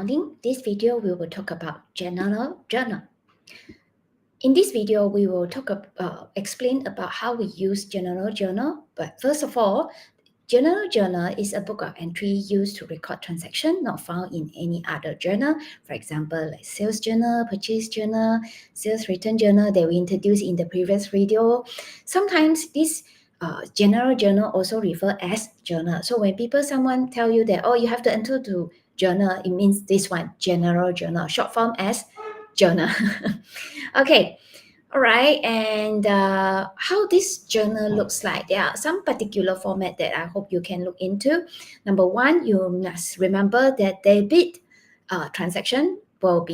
accounting. This video we will talk about general journal. In this video, we will explain about how we use general journal. But first of all, general journal is a book of entry used to record transaction not found in any other journal. For example, like sales journal, purchase journal, sales return journal that we introduced in the previous video. Sometimes this general journal also refer as journal. So when someone tell you that, oh, you have to enter to journal, it means this one, general journal, short form as journal. Okay. All right, and how this journal looks like, there are some particular format that I hope you can look into. Number one, you must remember that debit transaction will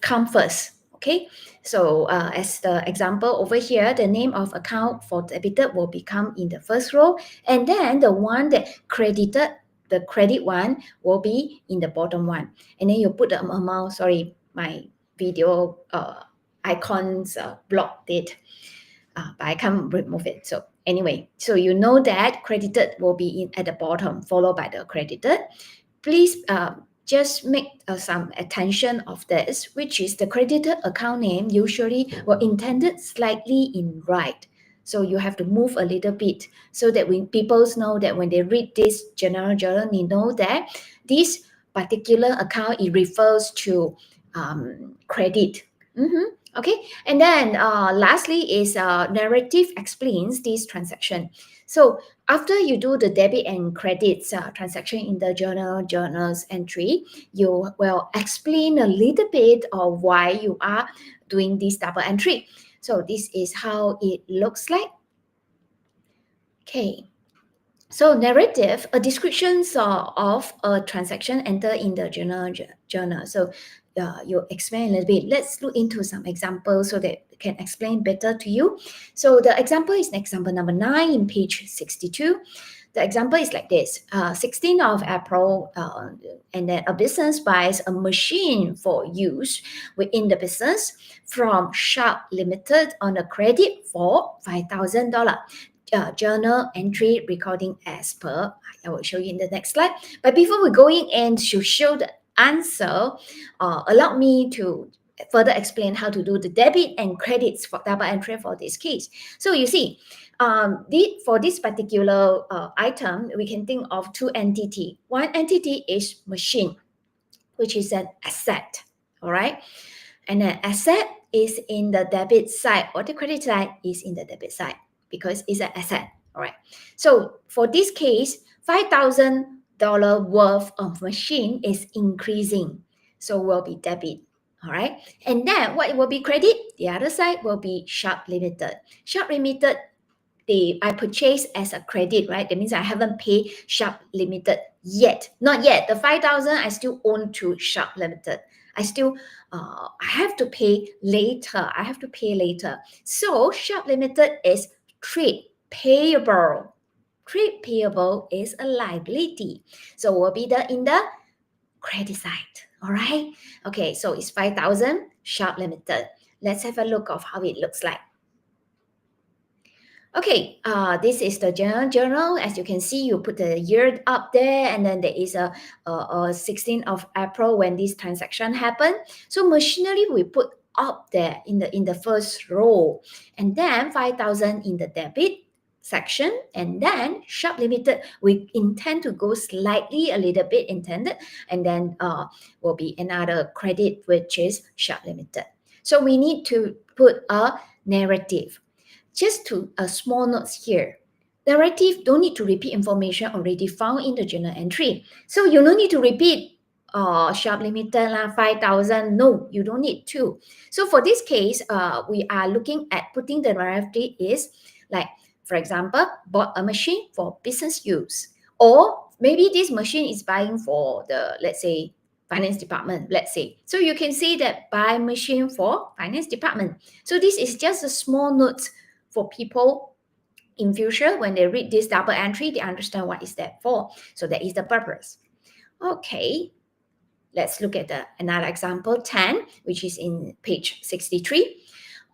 come first. Okay, so as the example over here, the name of account for debited will become in the first row, and then the one that credited, the credit one will be in the bottom one, and then you put the amount. Sorry, my video icons blocked it, but I can't remove it. So anyway, so you know that credited will be at the bottom, followed by the credited. Please just make some attention of this, which is the credited account name usually will intended slightly in right. So you have to move a little bit so that when people know that when they read this general journal, they know that this particular account, it refers to credit. Okay, and then lastly is narrative explains this transaction. So after you do the debit and credits transaction in the journals entry, you will explain a little bit of why you are doing this double entry. So this is how it looks like. Okay. So narrative, a description of a transaction enter in the journal. So you explain a little bit. Let's look into some examples so that can explain better to you. So the example is example number 9 in page 62. The example is like this: 16th of April, and then a business buys a machine for use within the business from Sharp Limited on a credit for $5,000. Journal entry recording as per. I will show you in the next slide. But before we going in to show the answer, allow me to further explain how to do the debit and credits for double entry for this case. So you see, for this particular item, we can think of two entities. One entity is machine, which is an asset, all right? And an asset is in the debit side, or the credit side is in the debit side, because it's an asset, all right? So for this case, $5,000 worth of machine is increasing, so will be debit, all right? And then what will be credit? The other side will be Sharp Limited. Sharp Limited, I purchased as a credit, right? That means I haven't paid Sharp Limited yet. Not yet. The 5,000 I still own to Sharp Limited. I have to pay later. So Sharp Limited is trade payable. Trade payable is a liability. So will be in the credit side. All right. Okay. So it's 5,000 Sharp Limited. Let's have a look of how it looks like. Okay, this is the journal. As you can see, you put the year up there, and then there is a 16th of April when this transaction happened. So machinery we put up there in the first row, and then 5,000 in the debit section, and then Sharp Limited we intend to go slightly a little bit intended, and then will be another credit which is Sharp Limited. So we need to put a narrative. Just a small notes here. Narrative don't need to repeat information already found in the journal entry. So you don't need to repeat Sharp Limited 5,000. No, you don't need to. So for this case, we are looking at putting the narrative is like, for example, bought a machine for business use. Or maybe this machine is buying for the, let's say, finance department, let's say. So you can say that buy machine for finance department. So this is just a small note for people in future when they read this double entry, they understand what is that for. So that is the purpose. Okay, let's look at another example 10, which is in page 63.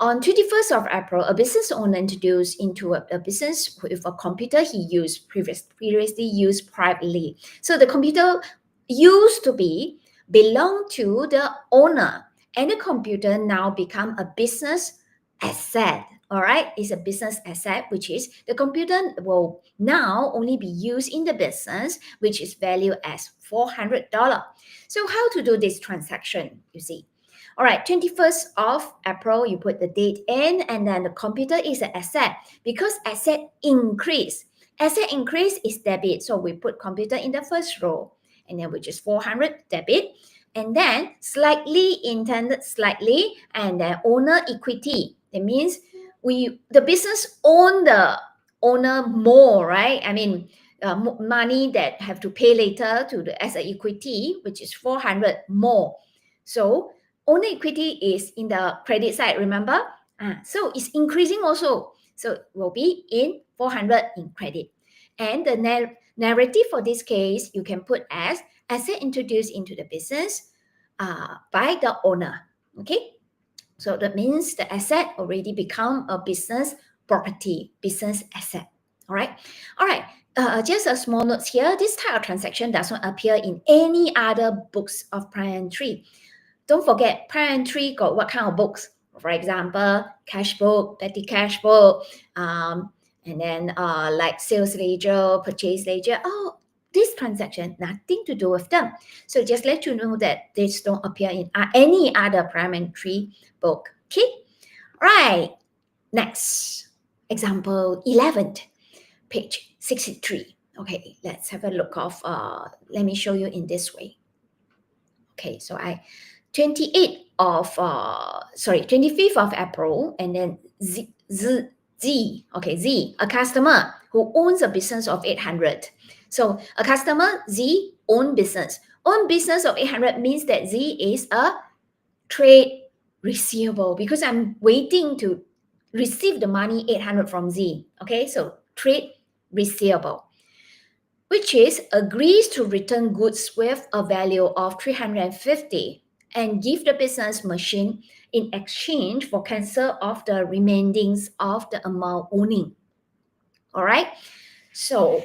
On 21st of April, a business owner introduced into a business with a computer he used previously used privately. So the computer used to be belong to the owner, and the computer now become a business asset. All right, it's a business asset, which is the computer will now only be used in the business, which is valued as $400. So how to do this transaction, you see? All right, 21st of April, you put the date in, and then the computer is an asset because asset increase. Asset increase is debit, so we put computer in the first row, and then which is 400 debit, and then slightly intended slightly, and then owner equity. That means the business own the owner more, right? I mean, money that have to pay later to the as a equity, which is 400 more. So owner equity is in the credit side, remember? So it's increasing also. So it will be in 400 in credit. And the narrative for this case, you can put as asset introduced into the business by the owner. Okay? So that means the asset already become a business property, business asset. All right. All right. Just a small note here. This type of transaction does not appear in any other books of prior entry. Don't forget, prior entry got what kind of books? For example, cash book, petty cash book, and then like sales ledger, purchase ledger. Oh, this transaction, nothing to do with them. So just let you know that this don't appear in any other prior entry book. Okay, right. Next, example 11, page 63. Okay, let's have a look of, let me show you in this way. Okay, so 25th of April, and then Z, a customer who owns a business of 800. So a customer, Z, own business. Own business of 800 means that Z is a trade receivable because I'm waiting to receive the money 800 from Z. Okay, so trade receivable, which is agrees to return goods with a value of 350 and give the business machine in exchange for cancel of the remaindings of the amount owning. All right. So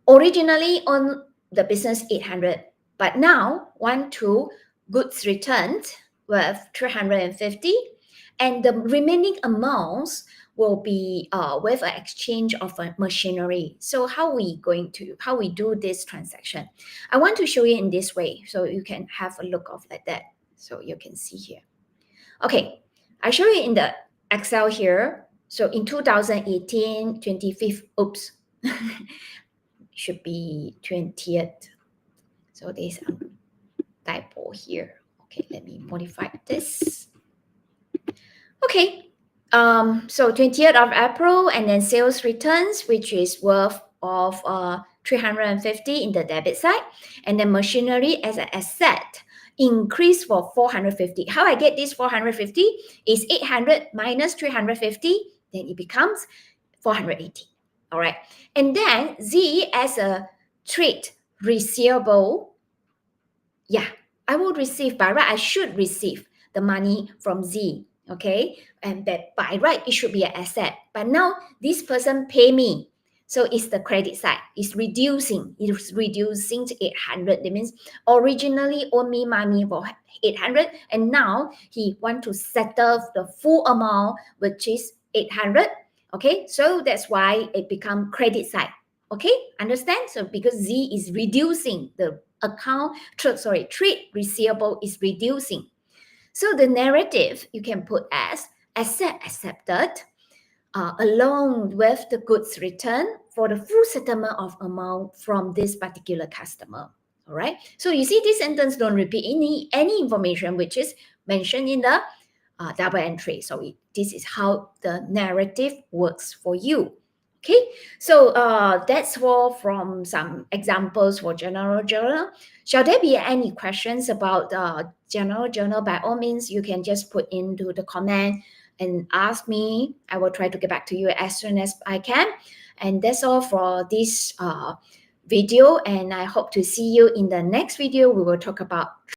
originally on the business 800, but now want to goods returned with 350, and the remaining amounts will be with an exchange of a machinery. So how we do this transaction? I want to show you in this way so you can have a look of like that. So you can see here. Okay, I show you in the Excel here. So in 2018, 25th, oops, should be 20th. So there's a typo here. Okay, let me modify this. Okay, so 20th of April, and then sales returns, which is worth of 350 in the debit side, and then machinery as an asset increase for 450. How I get this 450 is 800 minus 350, then it becomes 480. All right, and then Z as a trade receivable. Yeah, I will receive by right. I should receive the money from Z. Okay, and that by right it should be an asset. But now this person pay me, so it's the credit side. It's reducing. It's reducing to 800. That means originally owe me money for 800, and now he want to settle the full amount, which is 800. Okay, so that's why it become credit side. Okay, understand? So because Z is reducing the trade receivable is reducing. So the narrative you can put as asset accepted along with the goods return for the full settlement of amount from this particular customer. All right. So you see this sentence don't repeat any information which is mentioned in the double entry. So this is how the narrative works for you. Okay, so that's all from some examples for general journal. Shall there be any questions about general journal? By all means, you can just put into the comment and ask me. I will try to get back to you as soon as I can. And that's all for this video. And I hope to see you in the next video. We will talk about